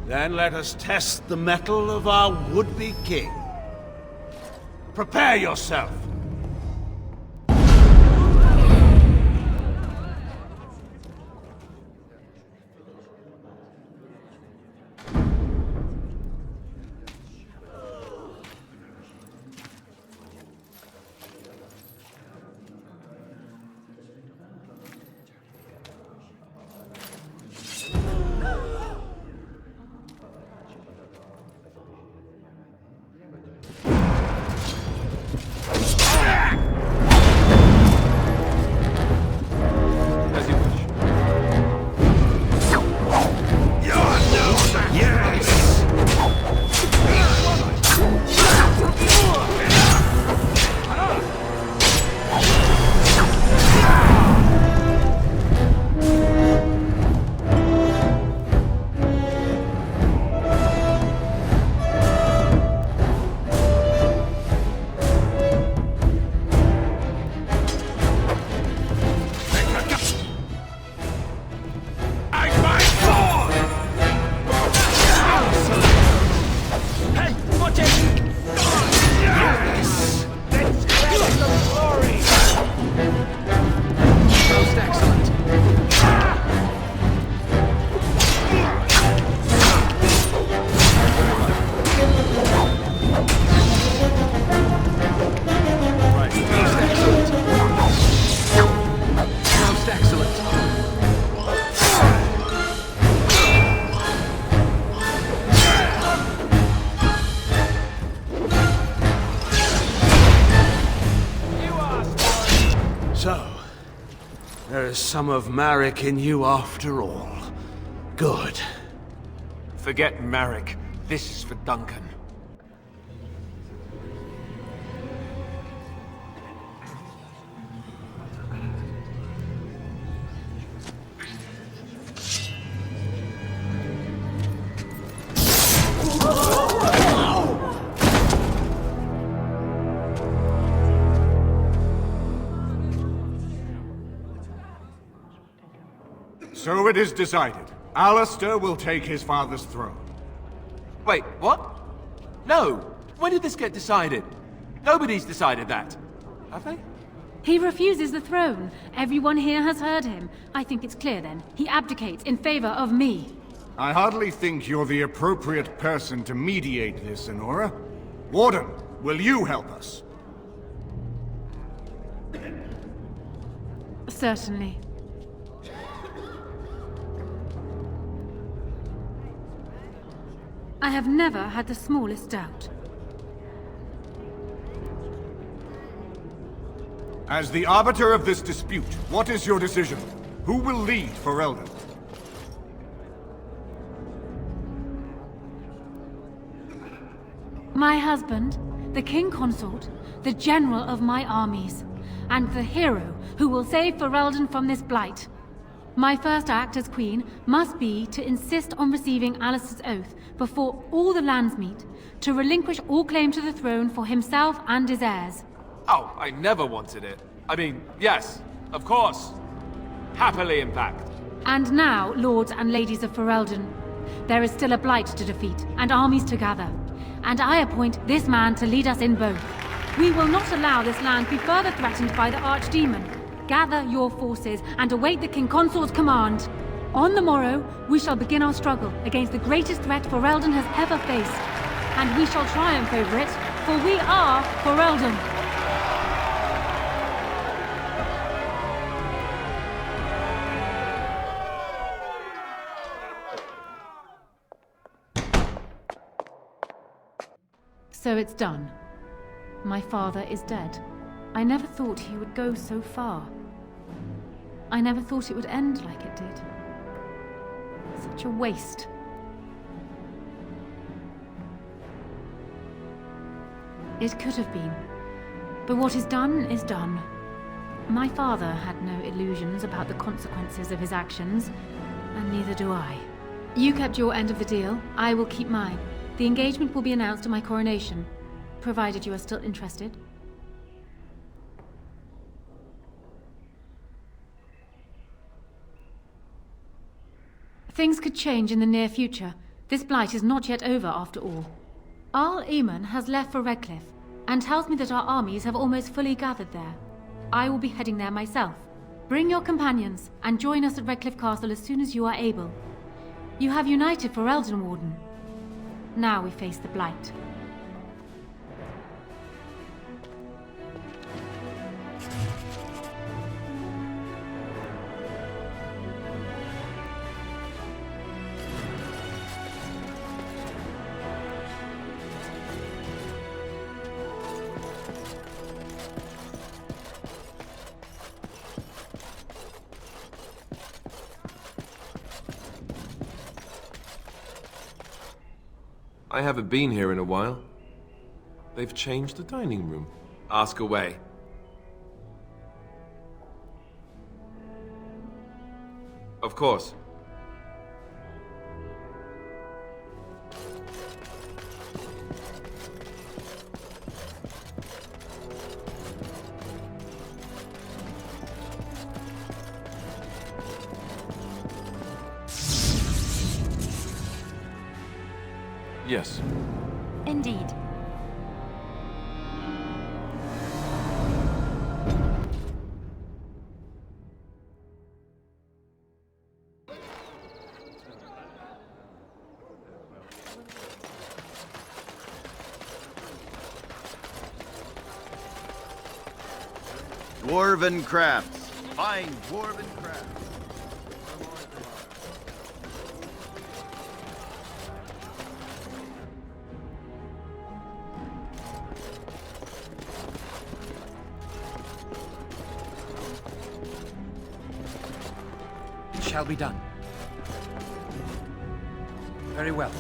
Then let us test the mettle of our would-be king. Prepare yourself. There's some of Marek in you after all. Good. Forget Marek. This is for Duncan. So it is decided. Alistair will take his father's throne. Wait, what? No! When did this get decided? Nobody's decided that. Have they? He refuses the throne. Everyone here has heard him. I think it's clear then. He abdicates in favor of me. I hardly think you're the appropriate person to mediate this, Honora. Warden, will you help us? Certainly. I have never had the smallest doubt. As the arbiter of this dispute, what is your decision? Who will lead for Eldon? My husband, the King Consort, the general of my armies, and the hero who will save Ferelden from this blight. My first act as Queen must be to insist on receiving Alistair's oath before all the lands meet, to relinquish all claim to the throne for himself and his heirs. Oh, I never wanted it. I mean, yes, of course. Happily, in fact. And now, lords and ladies of Ferelden, there is still a blight to defeat and armies to gather. And I appoint this man to lead us in both. We will not allow this land be further threatened by the Archdemon. Gather your forces and await the King Consort's command. On the morrow, we shall begin our struggle against the greatest threat Ferelden has ever faced. And we shall triumph over it, for we are Ferelden. So it's done. My father is dead. I never thought he would go so far. I never thought it would end like it did. Such a waste. It could have been. But what is done is done. My father had no illusions about the consequences of his actions, and neither do I. You kept your end of the deal, I will keep mine. The engagement will be announced at my coronation, provided you are still interested. Things could change in the near future, This blight is not yet over after all. Arl Eamon has left for Redcliffe, and tells me that our armies have almost fully gathered there. I will be heading there myself. Bring your companions, and join us at Redcliffe Castle as soon as you are able. You have united for Elden Warden. Now we face the blight. I haven't been here in a while. They've changed the dining room. Ask away. Of course. Yes. Indeed. Dwarven crafts. Fine dwarven crafts. It shall be done. Very well.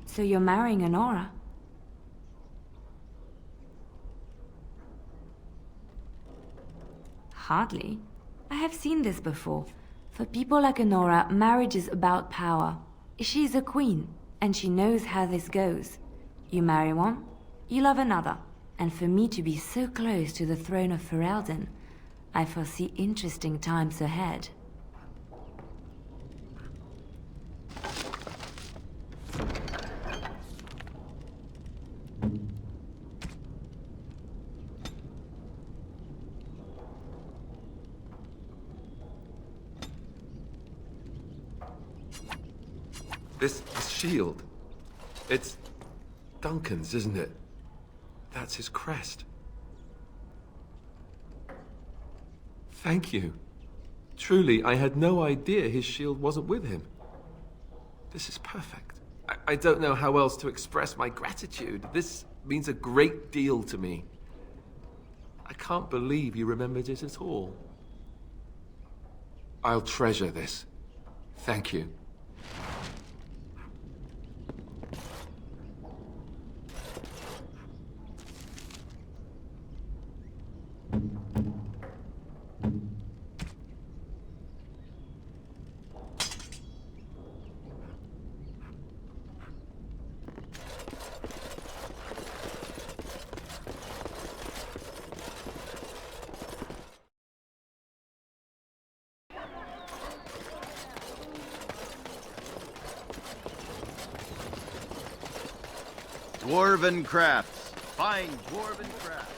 So you're marrying Honora? Hardly. I have seen this before. For people like Honora, marriage is about power. She's a queen, and she knows how this goes. You marry one, you love another. And for me to be so close to the throne of Ferelden, I foresee interesting times ahead. This shield. It's Duncan's, isn't it? That's his crest. Thank you. Truly, I had no idea his shield wasn't with him. This is perfect. I don't know how else to express my gratitude. This means a great deal to me. I can't believe you remembered it at all. I'll treasure this. Thank you. Dwarven crafts. Fine dwarven crafts.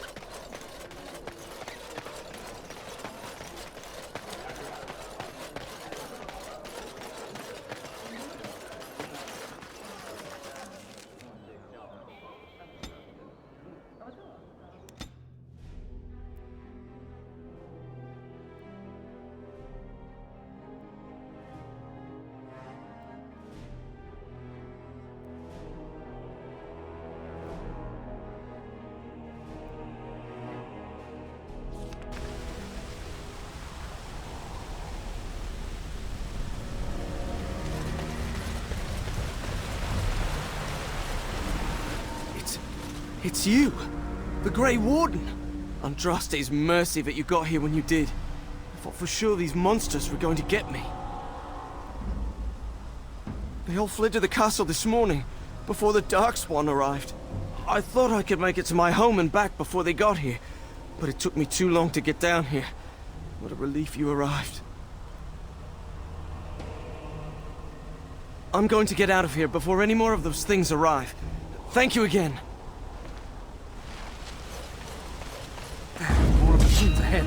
It's you! The Grey Warden! Andraste's mercy that you got here when you did. I thought for sure these monsters were going to get me. They all fled to the castle this morning, before the Darkspawn arrived. I thought I could make it to my home and back before they got here, but it took me too long to get down here. What a relief you arrived. I'm going to get out of here before any more of those things arrive. Thank you again. More opportunities ahead.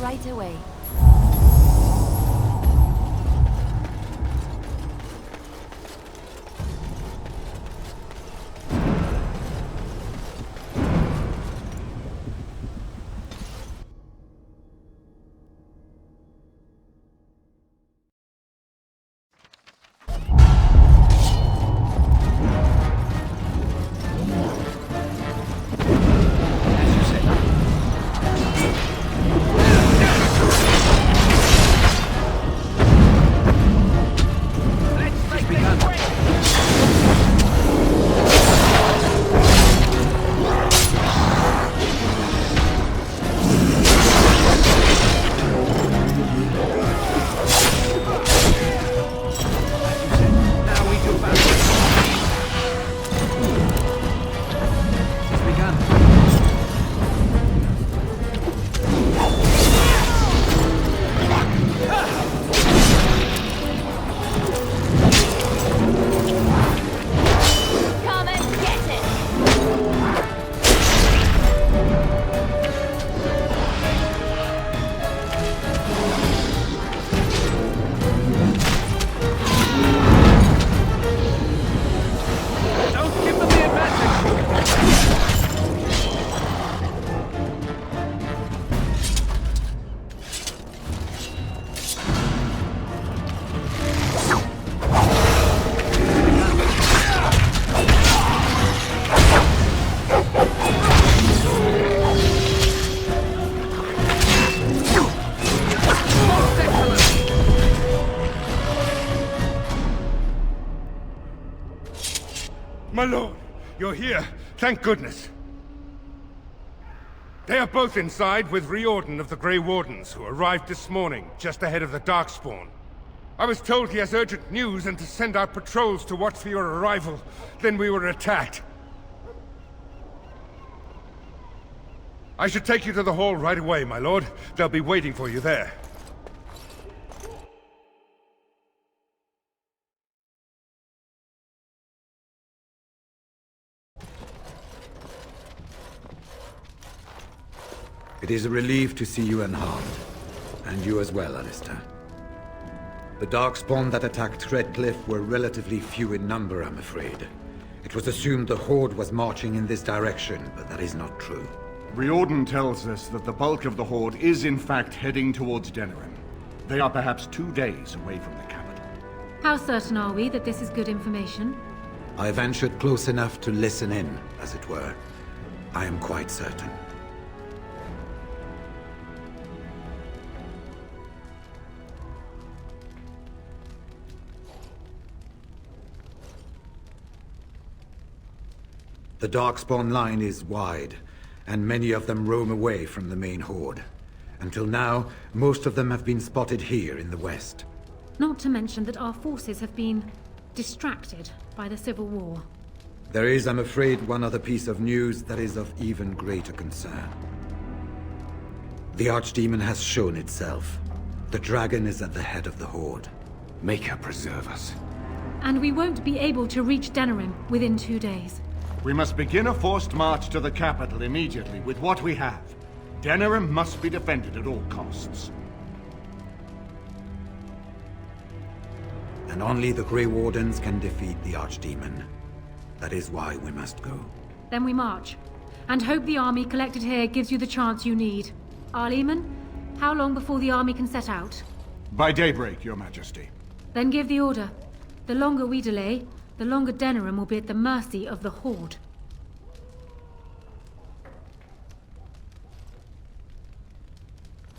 Right away. My lord, you're here. Thank goodness. They are both inside with Riordan of the Grey Wardens, who arrived this morning, just ahead of the Darkspawn. I was told he has urgent news and to send out patrols to watch for your arrival. Then we were attacked. I should take you to the hall right away, my lord. They'll be waiting for you there. It is a relief to see you unharmed. And you as well, Alistair. The Darkspawn that attacked Redcliffe were relatively few in number, I'm afraid. It was assumed the Horde was marching in this direction, but that is not true. Riordan tells us that the bulk of the Horde is in fact heading towards Denerim. They are perhaps 2 days away from the capital. How certain are we that this is good information? I ventured close enough to listen in, as it were. I am quite certain. The Darkspawn line is wide, and many of them roam away from the main Horde. Until now, most of them have been spotted here in the west. Not to mention that our forces have been distracted by the Civil War. There is, I'm afraid, one other piece of news that is of even greater concern. The Archdemon has shown itself. The dragon is at the head of the Horde. Make her preserve us. And we won't be able to reach Denerim within 2 days. We must begin a forced march to the capital immediately with what we have. Denerim must be defended at all costs. And only the Grey Wardens can defeat the Archdemon. That is why we must go. Then we march. And hope the army collected here gives you the chance you need. Arleman, how long before the army can set out? By daybreak, Your Majesty. Then give the order. The longer we delay, the longer Denerim will be at the mercy of the Horde.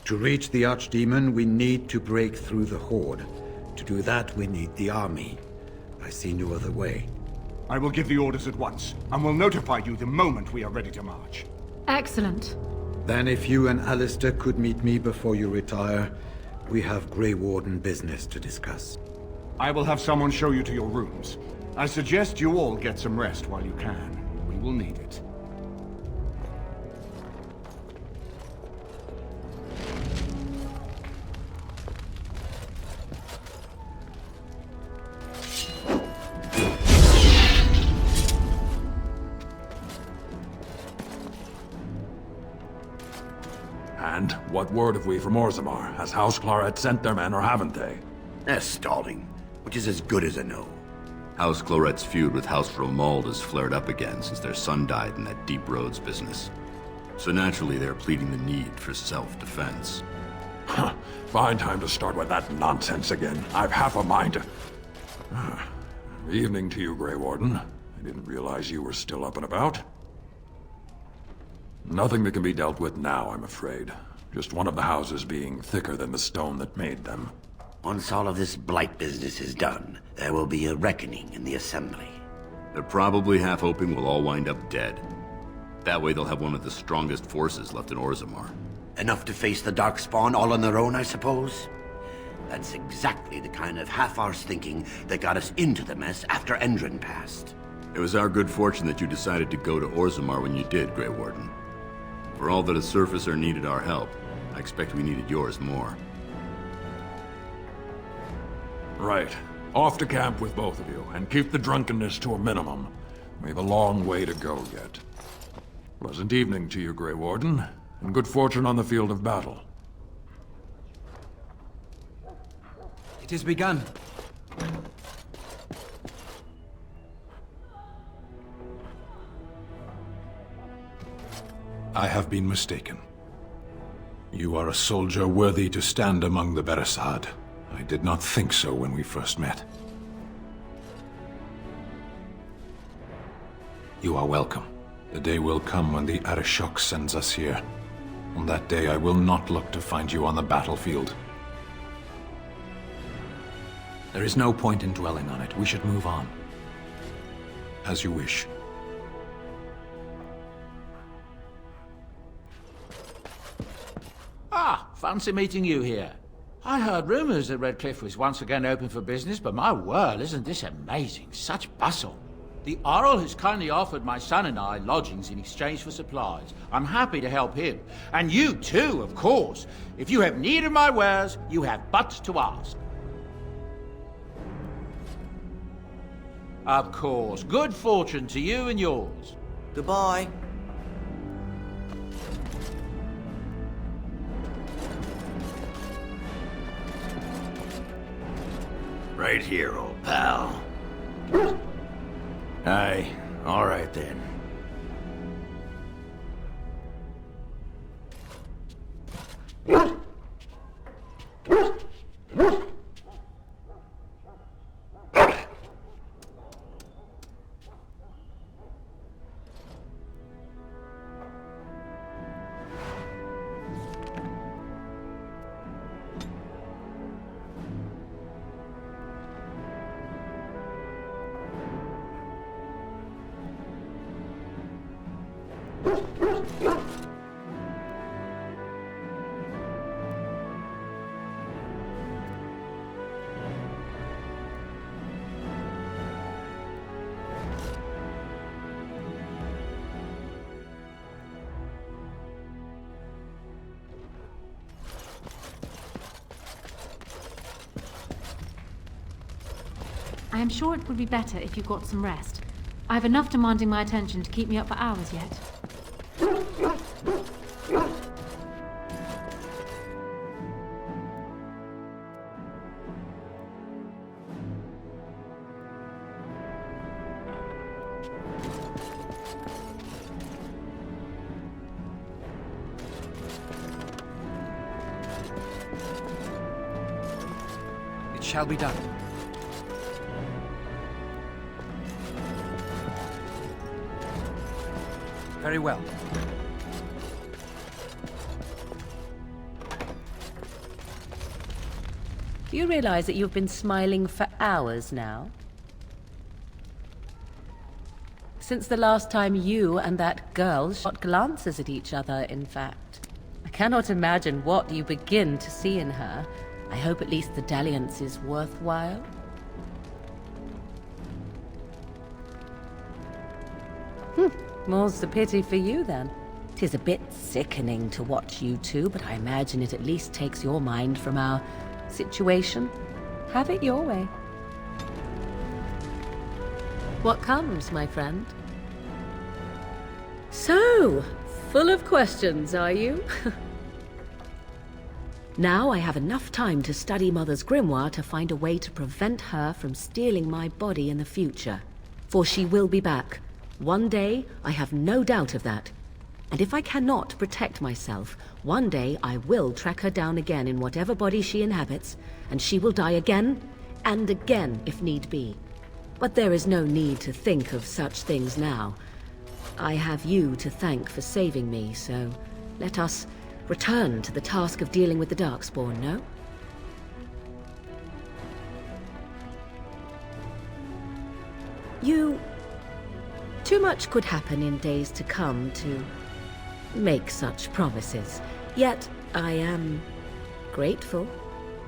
To reach the Archdemon, we need to break through the Horde. To do that, we need the army. I see no other way. I will give the orders at once, and will notify you the moment we are ready to march. Excellent. Then if you and Alistair could meet me before you retire, we have Grey Warden business to discuss. I will have someone show you to your rooms. I suggest you all get some rest while you can. We will need it. And what word have we from Orzammar? Has House Claret sent their men, or haven't they? They're stalling, which is as good as a no. House Claret's feud with House Romald has flared up again since their son died in that Deep Roads business. So naturally, they're pleading the need for self-defense. Huh. Fine time to start with that nonsense again. I've half a mind to... Evening to you, Grey Warden. I didn't realize you were still up and about. Nothing that can be dealt with now, I'm afraid. Just one of the houses being thicker than the stone that made them. Once all of this blight business is done, there will be a reckoning in the Assembly. They're probably half hoping we'll all wind up dead. That way they'll have one of the strongest forces left in Orzammar. Enough to face the Darkspawn all on their own, I suppose? That's exactly the kind of half-arsed thinking that got us into the mess after Endron passed. It was our good fortune that you decided to go to Orzammar when you did, Grey Warden. For all that a surfacer needed our help, I expect we needed yours more. Right. Off to camp with both of you, and keep the drunkenness to a minimum. We have a long way to go yet. Pleasant evening to you, Grey Warden, and good fortune on the field of battle. It is begun. I have been mistaken. You are a soldier worthy to stand among the Beresad. I did not think so when we first met. You are welcome. The day will come when the Arishok sends us here. On that day, I will not look to find you on the battlefield. There is no point in dwelling on it. We should move on. As you wish. Ah, fancy meeting you here. I heard rumors that Redcliffe was once again open for business, but my word, isn't this amazing? Such bustle. The Earl has kindly offered my son and I lodgings in exchange for supplies. I'm happy to help him. And you too, of course. If you have need of my wares, you have but to ask. Of course. Good fortune to you and yours. Goodbye. Right here, old pal. Aye, all right then. I am sure it would be better if you got some rest. I have enough demanding my attention to keep me up for hours yet. It shall be done. Very well. Do you realize that you've been smiling for hours now? Since the last time you and that girl shot glances at each other, in fact. I cannot imagine what you begin to see in her. I hope at least the dalliance is worthwhile. More's the pity for you, then. 'Tis a bit sickening to watch you two, but I imagine it at least takes your mind from our situation. Have it your way. What comes, my friend? So, full of questions, are you? Now I have enough time to study Mother's grimoire to find a way to prevent her from stealing my body in the future. For she will be back. One day, I have no doubt of that. And if I cannot protect myself, one day I will track her down again in whatever body she inhabits, and she will die again and again if need be. But there is no need to think of such things now. I have you to thank for saving me, so let us return to the task of dealing with the Darkspawn, no? Too much could happen in days to come to make such promises. Yet I am grateful.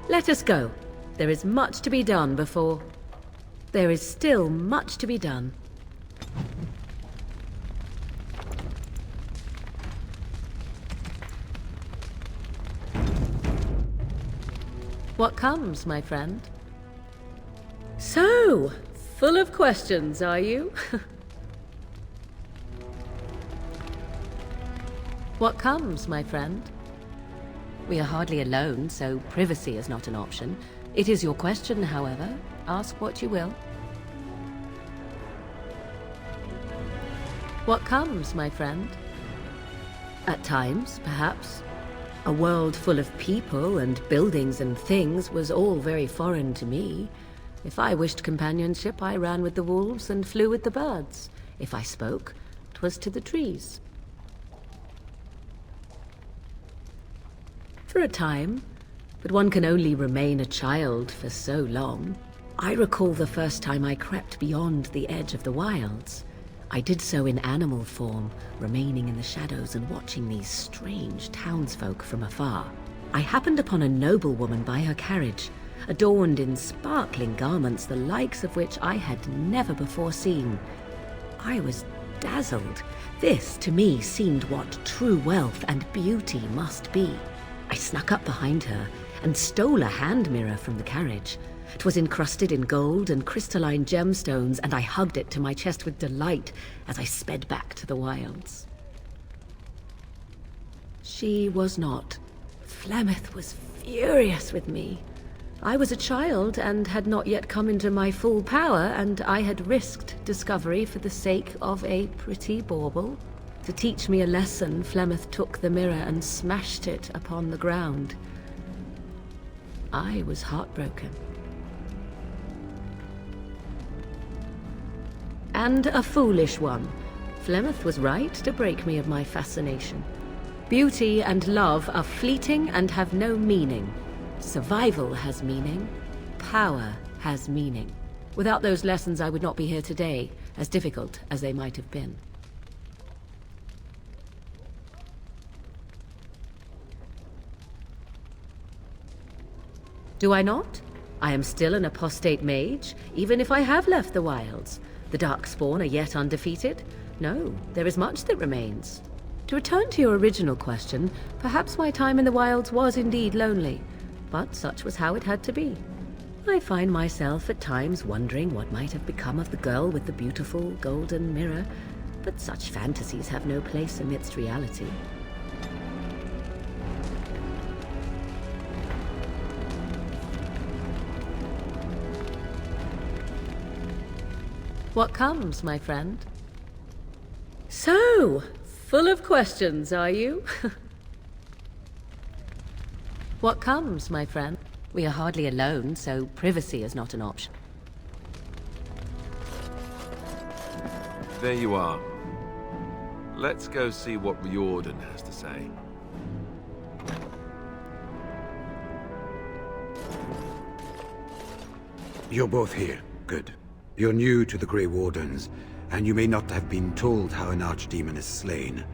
Let us go. There is much to be done before... There is still much to be done. What comes, my friend? So, full of questions, are you? What comes, my friend? We are hardly alone, so privacy is not an option. It is your question, however. Ask what you will. What comes, my friend? At times, perhaps. A world full of people and buildings and things was all very foreign to me. If I wished companionship, I ran with the wolves and flew with the birds. If I spoke, 'twas to the trees. For a time, but one can only remain a child for so long. I recall the first time I crept beyond the edge of the wilds. I did so in animal form, remaining in the shadows and watching these strange townsfolk from afar. I happened upon a noblewoman by her carriage. adorned in sparkling garments the likes of which I had never before seen. I was dazzled. This, to me, seemed what true wealth and beauty must be. I snuck up behind her and stole a hand mirror from the carriage. 'Twas encrusted in gold and crystalline gemstones, and I hugged it to my chest with delight as I sped back to the wilds. She was not. Flemeth was furious with me. I was a child and had not yet come into my full power, and I had risked discovery for the sake of a pretty bauble. To teach me a lesson, Flemeth took the mirror and smashed it upon the ground. I was heartbroken. And a foolish one. Flemeth was right to break me of my fascination. Beauty and love are fleeting and have no meaning. Survival has meaning. Power has meaning. Without those lessons, I would not be here today, as difficult as they might have been. Do I not? I am still an apostate mage, even if I have left the wilds. The Darkspawn are yet undefeated? No, there is much that remains. To return to your original question, perhaps my time in the wilds was indeed lonely, but such was how it had to be. I find myself at times wondering what might have become of the girl with the beautiful golden mirror, but such fantasies have no place amidst reality. What comes, my friend? So, full of questions, are you? What comes, my friend? We are hardly alone, so privacy is not an option. There you are. Let's go see what Riordan has to say. You're both here. Good. You're new to the Grey Wardens, and you may not have been told how an archdemon is slain.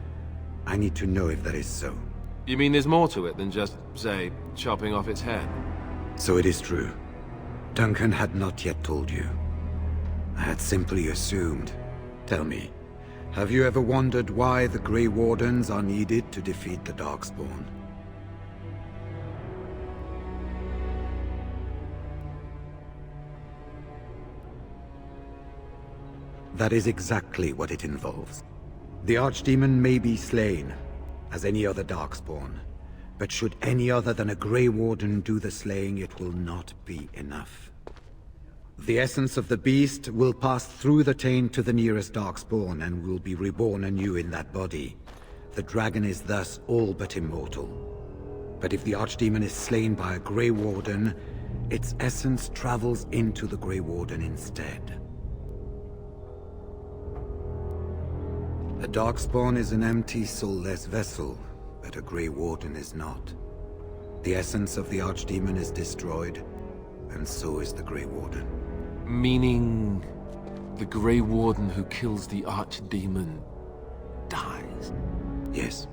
I need to know if that is so. You mean there's more to it than just, say, chopping off its head? So it is true. Duncan had not yet told you. I had simply assumed. Tell me, have you ever wondered why the Grey Wardens are needed to defeat the Darkspawn? That is exactly what it involves. The Archdemon may be slain, as any other Darkspawn, but should any other than a Grey Warden do the slaying, it will not be enough. The essence of the beast will pass through the taint to the nearest Darkspawn and will be reborn anew in that body. The dragon is thus all but immortal. But if the Archdemon is slain by a Grey Warden, its essence travels into the Grey Warden instead. A Darkspawn is an empty, soulless vessel, but a Grey Warden is not. The essence of the Archdemon is destroyed, and so is the Grey Warden. Meaning, the Grey Warden who kills the Archdemon dies? Yes.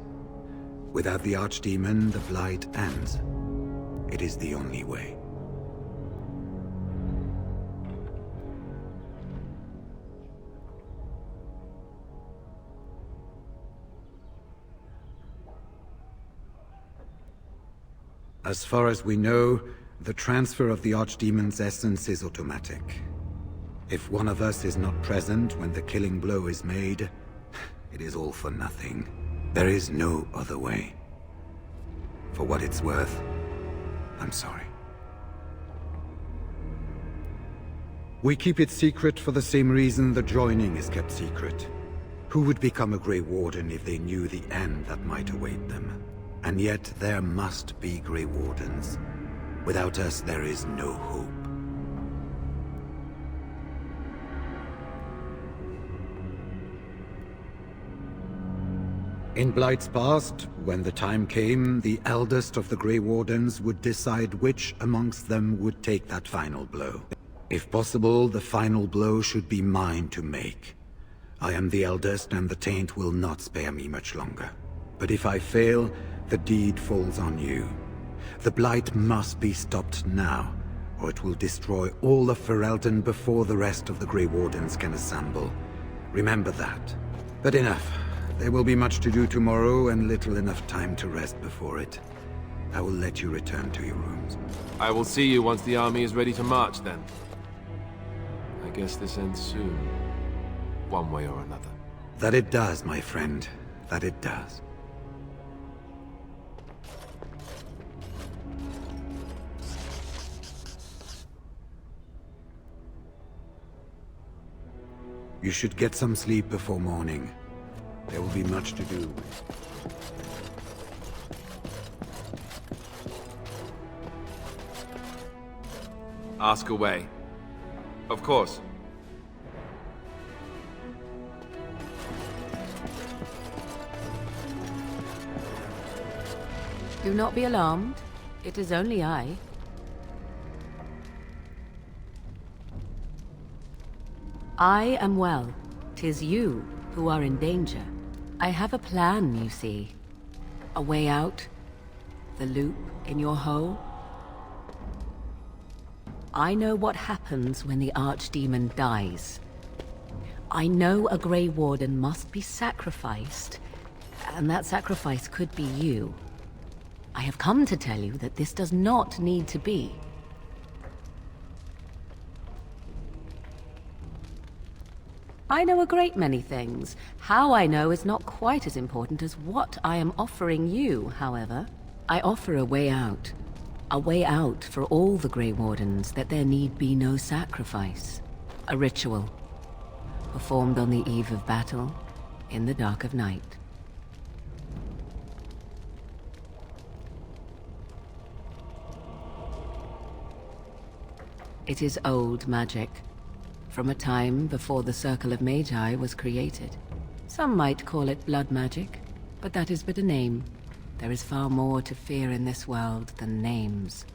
Without the Archdemon, the Blight ends. It is the only way. As far as we know, the transfer of the Archdemon's essence is automatic. If one of us is not present when the killing blow is made, it is all for nothing. There is no other way. For what it's worth, I'm sorry. We keep it secret for the same reason the joining is kept secret. Who would become a Grey Warden if they knew the end that might await them? And yet there must be Grey Wardens. Without us, there is no hope. In Blight's past, when the time came, the eldest of the Grey Wardens would decide which amongst them would take that final blow. If possible, the final blow should be mine to make. I am the eldest, and the taint will not spare me much longer. But if I fail, the deed falls on you. The Blight must be stopped now, or it will destroy all of Ferelden before the rest of the Grey Wardens can assemble. Remember that. But enough. There will be much to do tomorrow and little enough time to rest before it. I will let you return to your rooms. I will see you once the army is ready to march, then. I guess this ends soon. One way or another. That it does, my friend. That it does. You should get some sleep before morning. There will be much to do. Ask away. Of course. Do not be alarmed. It is only I. I am well. 'Tis you who are in danger. I have a plan, you see. A way out. The loop in your hole. I know what happens when the Archdemon dies. I know a Grey Warden must be sacrificed, and that sacrifice could be you. I have come to tell you that this does not need to be. I know a great many things. How I know is not quite as important as what I am offering you, however. I offer a way out. A way out for all the Grey Wardens, that there need be no sacrifice. A ritual, performed on the eve of battle, in the dark of night. It is old magic, from a time before the Circle of Magi was created. Some might call it blood magic, but that is but a name. There is far more to fear in this world than names.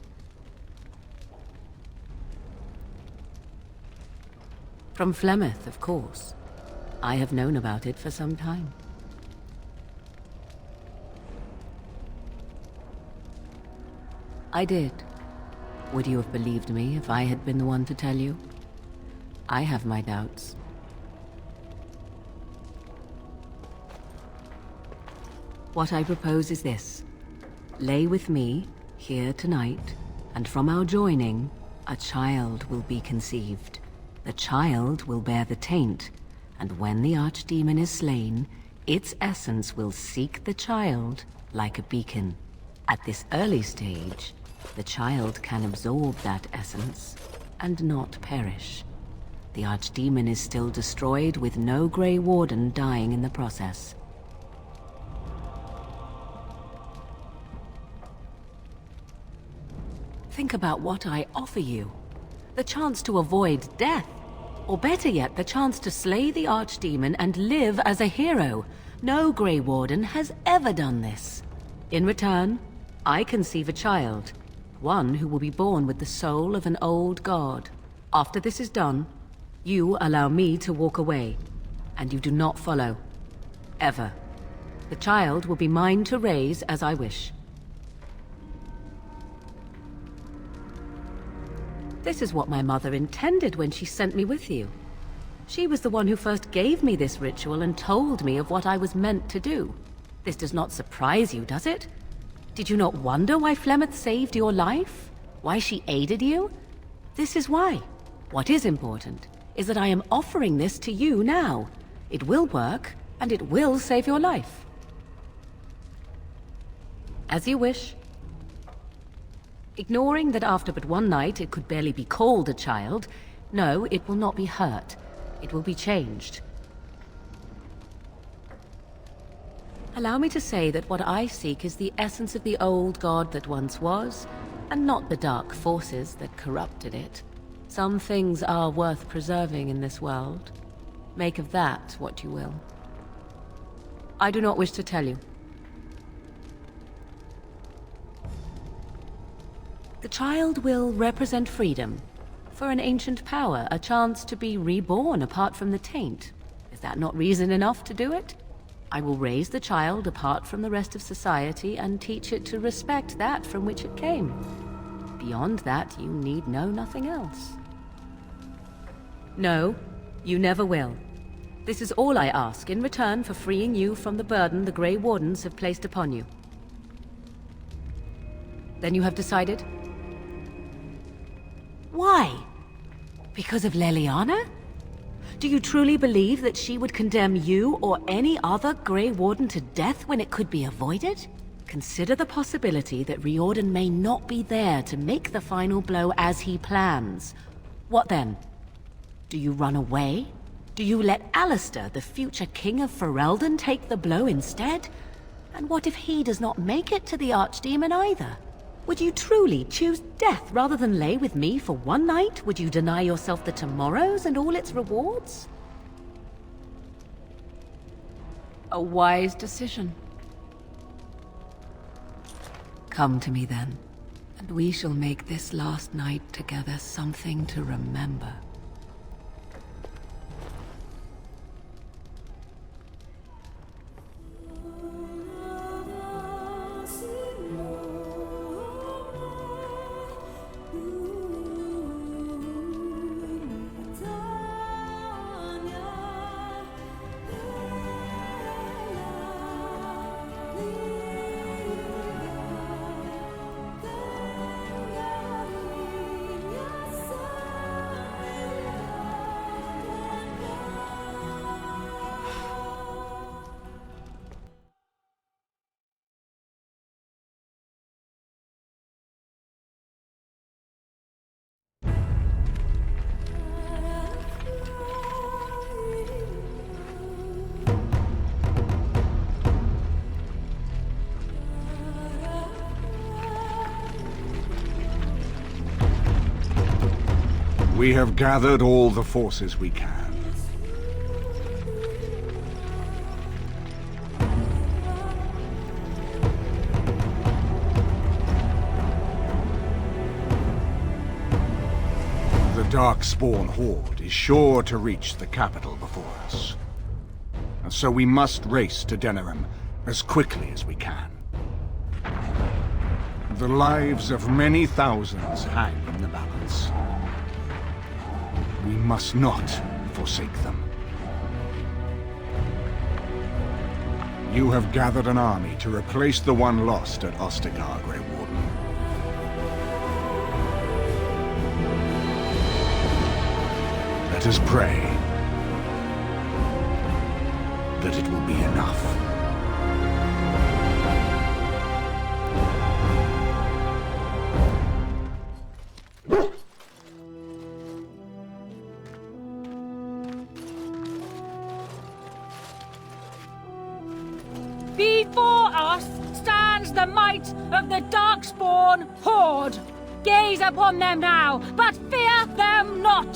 From Flemeth, of course. I have known about it for some time. I did. Would you have believed me if I had been the one to tell you? I have my doubts. What I propose is this. Lay with me, here tonight, and from our joining, a child will be conceived. The child will bear the taint, and when the Archdemon is slain, its essence will seek the child like a beacon. At this early stage, the child can absorb that essence and not perish. The Archdemon is still destroyed with no Grey Warden dying in the process. Think about what I offer you. The chance to avoid death. Or better yet, the chance to slay the Archdemon and live as a hero. No Grey Warden has ever done this. In return, I conceive a child. One who will be born with the soul of an old god. After this is done, you allow me to walk away. And you do not follow. Ever. The child will be mine to raise as I wish. This is what my mother intended when she sent me with you. She was the one who first gave me this ritual and told me of what I was meant to do. This does not surprise you, does it? Did you not wonder why Flemeth saved your life? Why she aided you? This is why. What is important is that I am offering this to you now. It will work, and it will save your life. As you wish. Ignoring that after but one night it could barely be called a child, no, it will not be hurt. It will be changed. Allow me to say that what I seek is the essence of the old god that once was, and not the dark forces that corrupted it. Some things are worth preserving in this world. Make of that what you will. I do not wish to tell you. The child will represent freedom. For an ancient power, a chance to be reborn apart from the taint. Is that not reason enough to do it? I will raise the child apart from the rest of society and teach it to respect that from which it came. Beyond that, you need know nothing else. No, you never will. This is all I ask in return for freeing you from the burden the Grey Wardens have placed upon you. Then you have decided? Why? Because of Leliana? Do you truly believe that she would condemn you or any other Grey Warden to death when it could be avoided? Consider the possibility that Riordan may not be there to make the final blow as he plans. What then? Do you run away? Do you let Alistair, the future King of Ferelden, take the blow instead? And what if he does not make it to the Archdemon either? Would you truly choose death rather than lay with me for one night? Would you deny yourself the tomorrows and all its rewards? A wise decision. Come to me then, and we shall make this last night together something to remember. We have gathered all the forces we can. The Darkspawn Horde is sure to reach the capital before us. And so we must race to Denerim as quickly as we can. The lives of many thousands hang in the balance. We must not forsake them. You have gathered an army to replace the one lost at Ostagar, Grey Warden. Let us pray that it will be enough. Before us stands the might of the Darkspawn Horde. Gaze upon them now, but fear them not.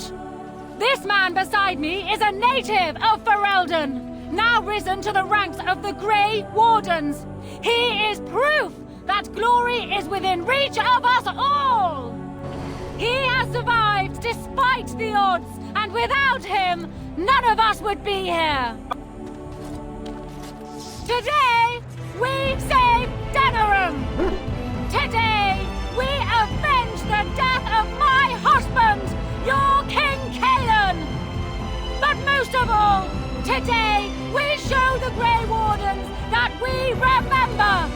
This man beside me is a native of Ferelden, now risen to the ranks of the Grey Wardens. He is proof that glory is within reach of us all. He has survived despite the odds, and without him, none of us would be here. Today, we save Denerim! Today, we avenge the death of my husband, your King Caelan! But most of all, today, we show the Grey Wardens that we remember